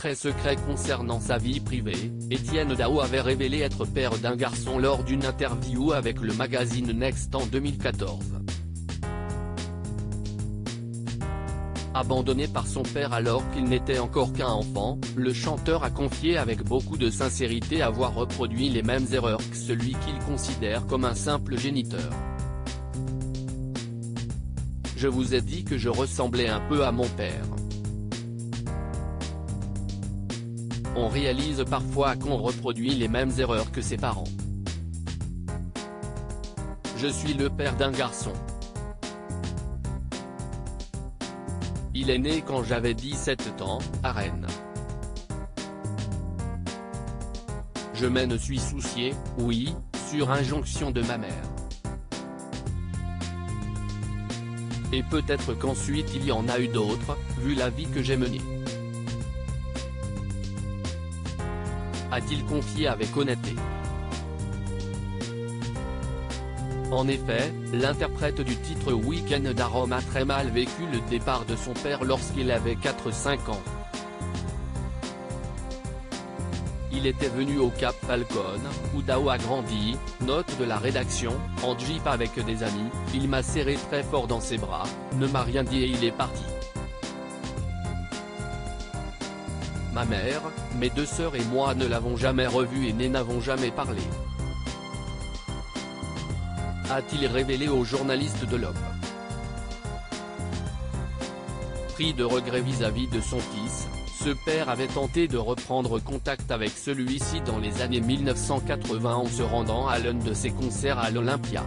très secret concernant sa vie privée, Etienne Dao avait révélé être père d'un garçon lors d'une interview avec le magazine Next en 2014. Abandonné par son père alors qu'il n'était encore qu'un enfant, le chanteur a confié avec beaucoup de sincérité avoir reproduit les mêmes erreurs que celui qu'il considère comme un simple géniteur. Je vous ai dit que je ressemblais un peu à mon père. On réalise parfois qu'on reproduit les mêmes erreurs que ses parents. Je suis le père d'un garçon. Il est né quand j'avais 17 ans, à Rennes. Je me suis soucié, oui, sur injonction de ma mère. Et peut-être qu'ensuite il y en a eu d'autres, vu la vie que j'ai menée. A-t-il confié avec honnêteté. En effet, l'interprète du titre Week-end à Rome a très mal vécu le départ de son père lorsqu'il avait 4-5 ans. Il était venu au Cap Falcon, où Dao a grandi, note de la rédaction, en jeep avec des amis, il m'a serré très fort dans ses bras, ne m'a rien dit et il est parti. Ma mère, mes 2 sœurs et moi ne l'avons jamais revu et n'avons jamais parlé. A-t-il révélé aux journalistes de l'Op. Pris de regret vis-à-vis de son fils, ce père avait tenté de reprendre contact avec celui-ci dans les années 1980 en se rendant à l'un de ses concerts à l'Olympia.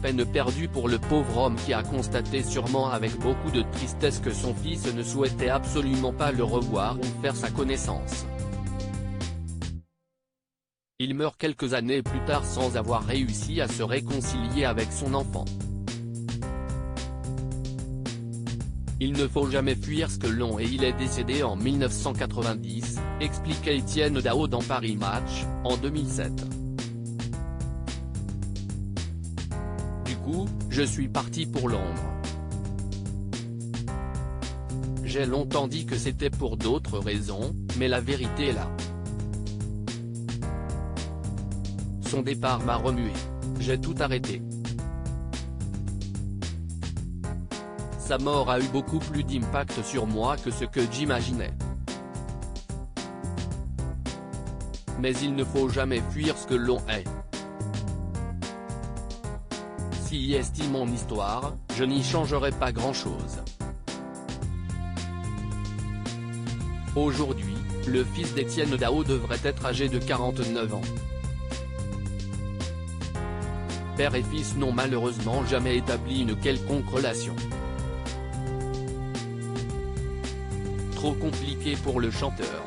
Peine perdue pour le pauvre homme qui a constaté sûrement avec beaucoup de tristesse que son fils ne souhaitait absolument pas le revoir ou faire sa connaissance. Il meurt quelques années plus tard sans avoir réussi à se réconcilier avec son enfant. Il ne faut jamais fuir ce que l'on est. Il est décédé en 1990, expliquait Etienne Dao dans Paris Match, en 2007. Du coup, je suis parti pour Londres. J'ai longtemps dit que c'était pour d'autres raisons, mais la vérité est là. Son départ m'a remué. J'ai tout arrêté. Sa mort a eu beaucoup plus d'impact sur moi que ce que j'imaginais. Mais il ne faut jamais fuir ce que l'on est. Si est mon histoire, je n'y changerai pas grand-chose. Aujourd'hui, le fils d'Etienne Dao devrait être âgé de 49 ans. Père et fils n'ont malheureusement jamais établi une quelconque relation. Trop compliqué pour le chanteur.